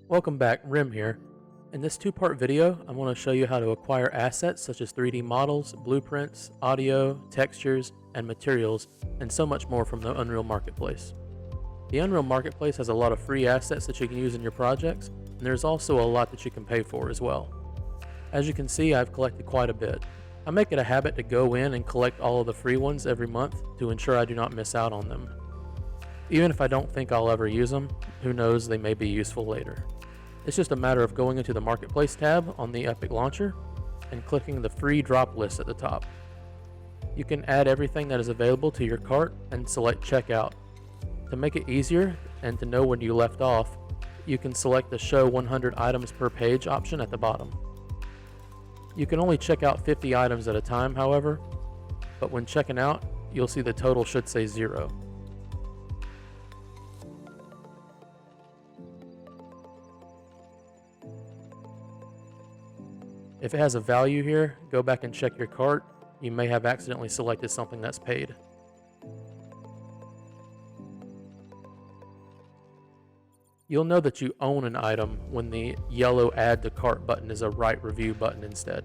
Welcome back, Rim here. In this two-part video, I want to show you how to acquire assets such as 3D models, blueprints, audio, textures, and materials, and so much more from the Unreal Marketplace. The Unreal Marketplace has a lot of free assets that you can use in your projects, and there's also a lot that you can pay for as well. As you can see, I've collected quite a bit. I make it a habit to go in and collect all of the free ones every month to ensure I do not miss out on them. Even if I don't think I'll ever use them, who knows, they may be useful later. It's just a matter of going into the Marketplace tab on the Epic Launcher and clicking the free drop list at the top. You can add everything that is available to your cart and select Checkout. To make it easier and to know when you left off, you can select the Show 100 items per page option at the bottom. You can only check out 50 items at a time, however, but when checking out, you'll see the total should say 0. If it has a value here, go back and check your cart. You may have accidentally selected something that's paid. You'll know that you own an item when the yellow Add to Cart button is a Write Review button instead.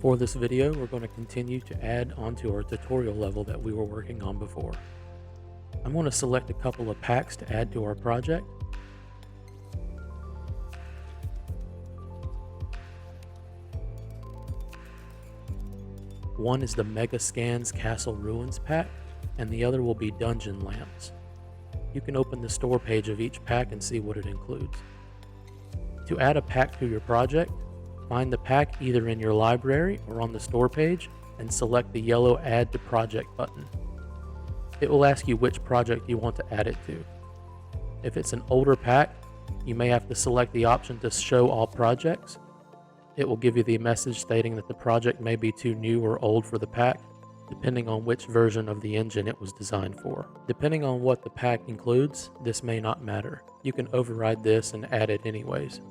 For this video, we're going to continue to add onto our tutorial level that we were working on before. I'm going to select a couple of packs to add to our project. One is the MegaScans Castle Ruins pack, and the other will be Dungeon Lamps. You can open the store page of each pack and see what it includes. To add a pack to your project, find the pack either in your library or on the store page and select the yellow Add to Project button. It will ask you which project you want to add it to. If it's an older pack, you may have to select the option to Show All Projects. It will give you the message stating that the project may be too new or old for the pack, depending on which version of the engine it was designed for. Depending on what the pack includes, this may not matter. You can override this and add it anyways.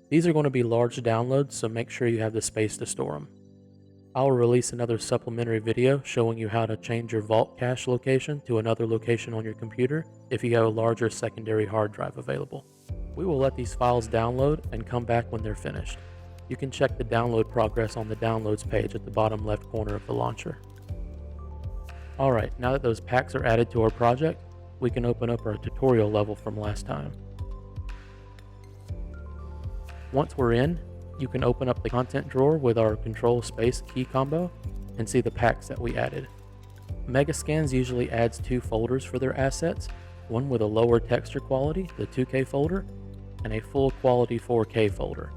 These are going to be large downloads, so make sure you have the space to store them. I'll release another supplementary video showing you how to change your vault cache location to another location on your computer if you have a larger secondary hard drive available. We will let these files download and come back when they're finished. You can check the download progress on the downloads page at the bottom left corner of the launcher. Alright, now that those packs are added to our project, we can open up our tutorial level from last time. Once we're in, you can open up the content drawer with our Control Space key combo and see the packs that we added. MegaScans usually adds 2 folders for their assets, one with a lower texture quality, the 2K folder, and a full quality 4K folder.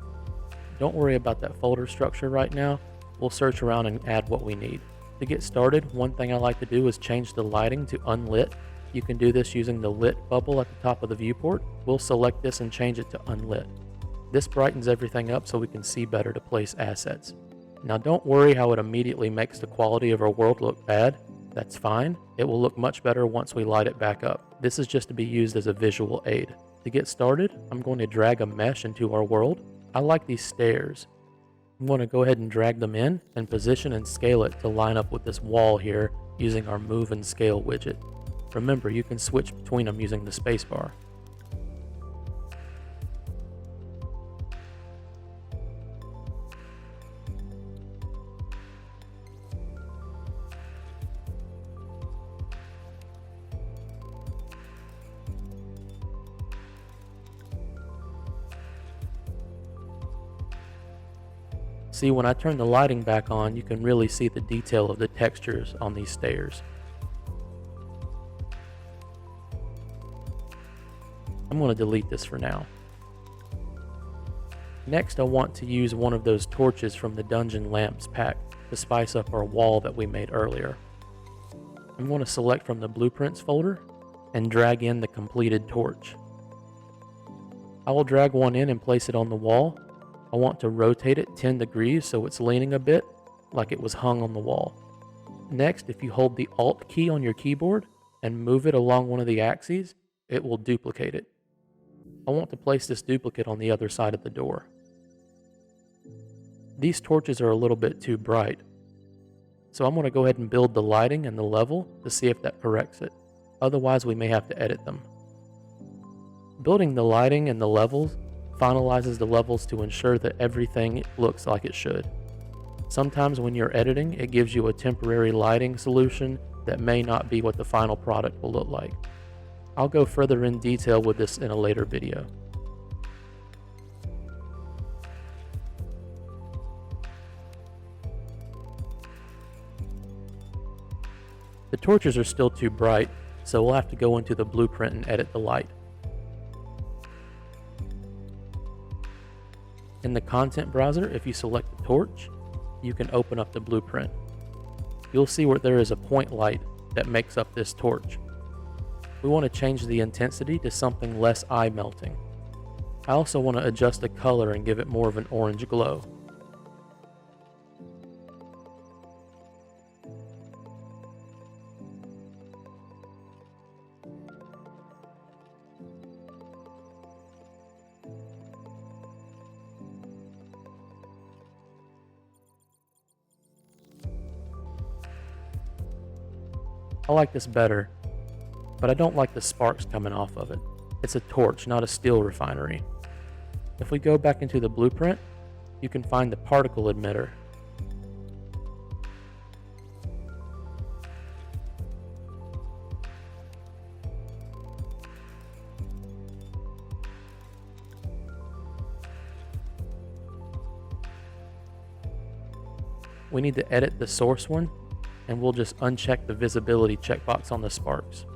Don't worry about that folder structure right now, we'll search around and add what we need. To get started, one thing I like to do is change the lighting to unlit. You can do this using the lit bubble at the top of the viewport. We'll select this and change it to unlit. This brightens everything up so we can see better to place assets. Now don't worry how it immediately makes the quality of our world look bad. That's fine. It will look much better once we light it back up. This is just to be used as a visual aid. To get started, I'm going to drag a mesh into our world. I like these stairs. I'm going to go ahead and drag them in and position and scale it to line up with this wall here using our Move and Scale widget. Remember, you can switch between them using the spacebar. See, when I turn the lighting back on, you can really see the detail of the textures on these stairs. I'm going to delete this for now. Next, I want to use one of those torches from the Dungeon Lamps pack to spice up our wall that we made earlier. I'm going to select from the Blueprints folder and drag in the completed torch. I will drag one in and place it on the wall. I want to rotate it 10 degrees so it's leaning a bit, like it was hung on the wall. Next, if you hold the Alt key on your keyboard and move it along one of the axes, it will duplicate it. I want to place this duplicate on the other side of the door. These torches are a little bit too bright, so I'm going to go ahead and build the lighting and the level to see if that corrects it. Otherwise, we may have to edit them. Building the lighting and the levels finalizes the levels to ensure that everything looks like it should. Sometimes when you're editing, it gives you a temporary lighting solution that may not be what the final product will look like. I'll go further in detail with this in a later video. The torches are still too bright, so we'll have to go into the blueprint and edit the light. In the content browser, if you select the torch, you can open up the blueprint. You'll see where there is a point light that makes up this torch. We want to change the intensity to something less eye melting. I also want to adjust the color and give it more of an orange glow. I like this better, but I don't like the sparks coming off of it. It's a torch, not a steel refinery. If we go back into the blueprint, you can find the particle emitter. We need to edit the source one, and we'll just uncheck the visibility checkbox on the sparks.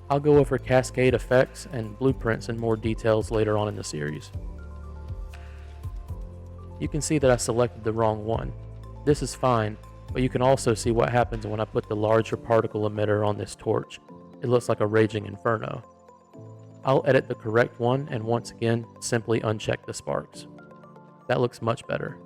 I'll go over cascade effects and blueprints in more details later on in the series. You can see that I selected the wrong one. This is fine, but you can also see what happens when I put the larger particle emitter on this torch. It looks like a raging inferno. I'll edit the correct one and once again simply uncheck the sparks. That looks much better.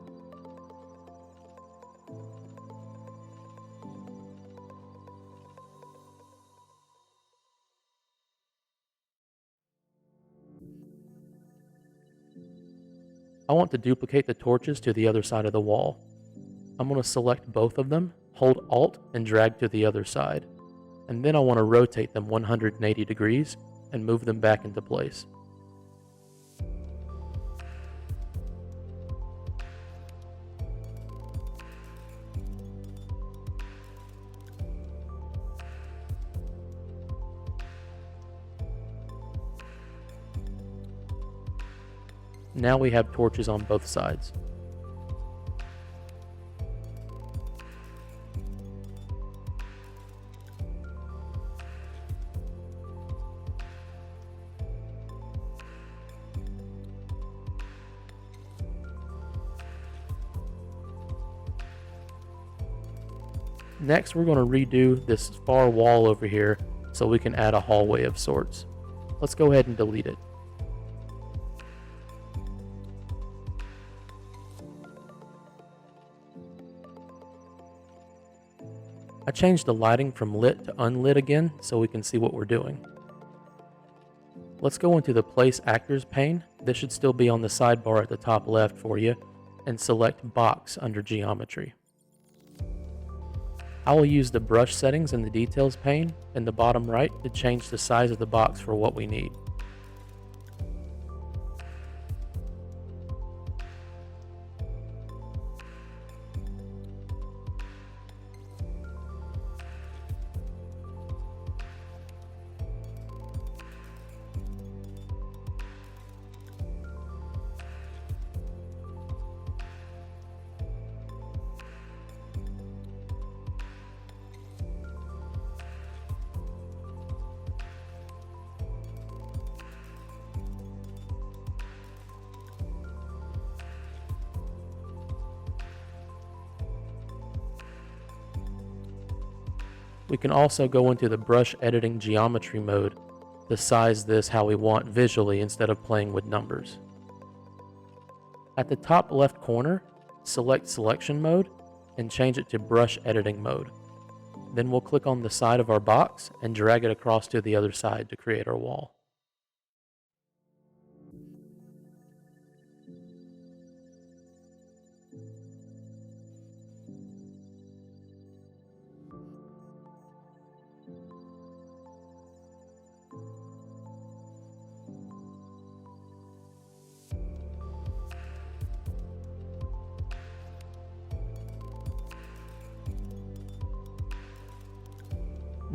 I want to duplicate the torches to the other side of the wall. I'm going to select both of them, hold Alt and drag to the other side, and then I want to rotate them 180 degrees and move them back into place. Now we have torches on both sides. Next, we're going to redo this far wall over here so we can add a hallway of sorts. Let's go ahead and delete it. I changed the lighting from lit to unlit again so we can see what we're doing. Let's go into the Place Actors pane. This should still be on the sidebar at the top left for you, and select Box under Geometry. I will use the brush settings in the Details pane in the bottom right to change the size of the box for what we need. We can also go into the brush editing geometry mode to size this how we want visually instead of playing with numbers. At the top left corner, select selection mode and change it to brush editing mode. Then we'll click on the side of our box and drag it across to the other side to create our wall.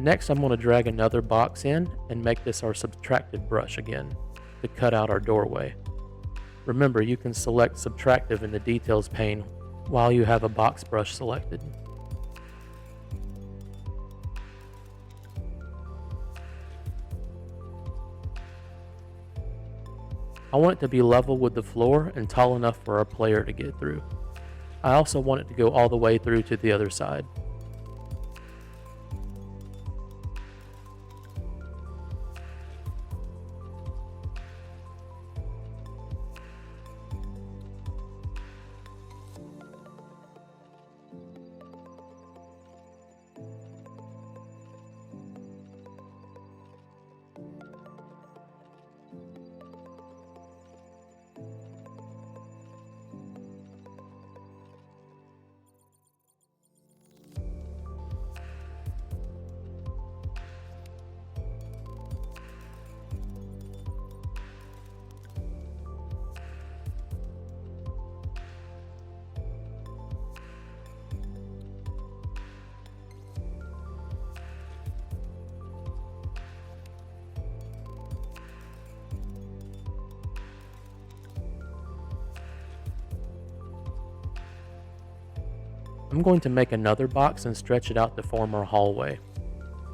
Next, I'm going to drag another box in and make this our subtractive brush again to cut out our doorway. Remember, you can select subtractive in the details pane while you have a box brush selected. I want it to be level with the floor and tall enough for our player to get through. I also want it to go all the way through to the other side. I'm going to make another box and stretch it out to form our hallway.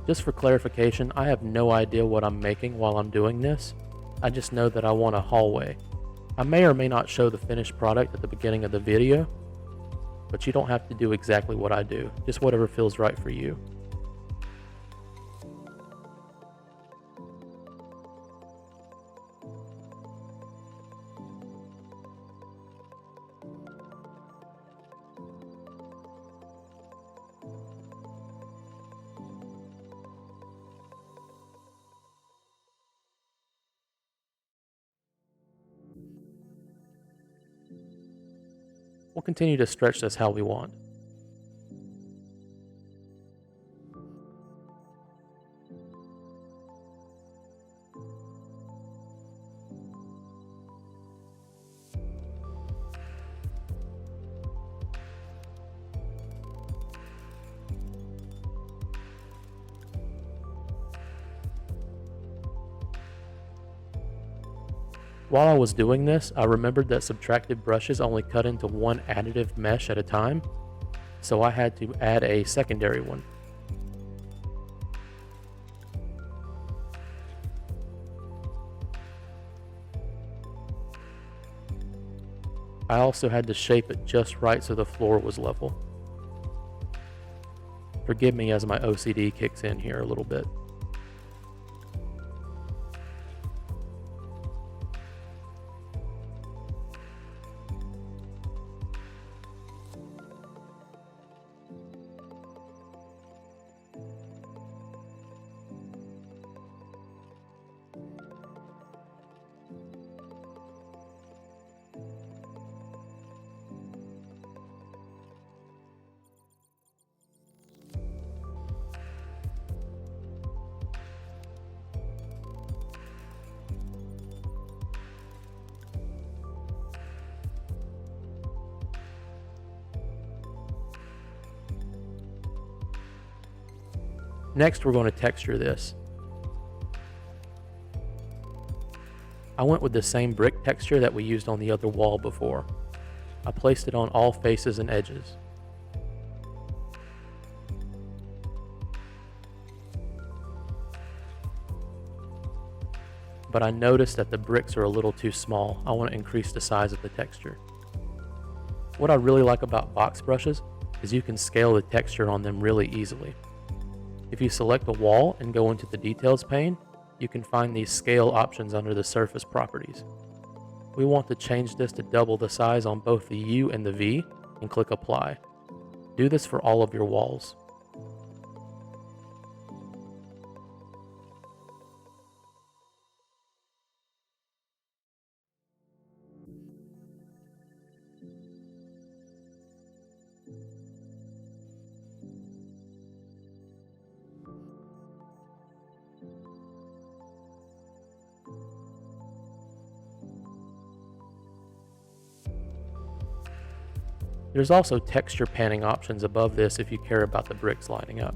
Just for clarification, I have no idea what I'm making while I'm doing this. I just know that I want a hallway. I may or may not show the finished product at the beginning of the video, but you don't have to do exactly what I do, just whatever feels right for you. We'll continue to stretch this how we want. While I was doing this, I remembered that subtractive brushes only cut into one additive mesh at a time, so I had to add a secondary one. I also had to shape it just right so the floor was level. Forgive me as my OCD kicks in here a little bit. Next, we're going to texture this. I went with the same brick texture that we used on the other wall before. I placed it on all faces and edges. But I noticed that the bricks are a little too small. I want to increase the size of the texture. What I really like about box brushes is you can scale the texture on them really easily. If you select a wall and go into the details pane, you can find these scale options under the surface properties. We want to change this to double the size on both the U and the V and click apply. Do this for all of your walls. There's also texture panning options above this if you care about the bricks lining up.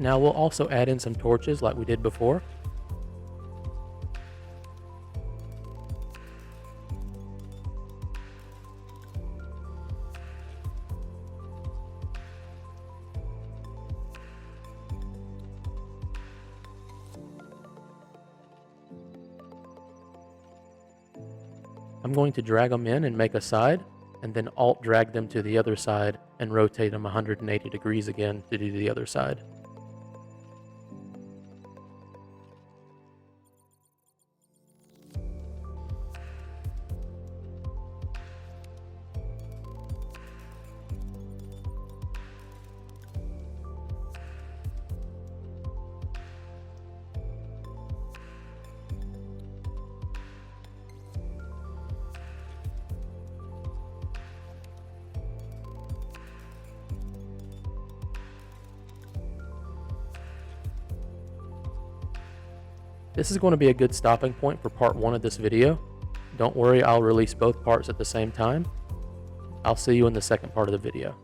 Now we'll also add in some torches like we did before. I'm going to drag them in and make a side, and then Alt drag them to the other side and rotate them 180 degrees again to do the other side. This is going to be a good stopping point for part 1 of this video. Don't worry, I'll release both parts at the same time. I'll see you in the second part of the video.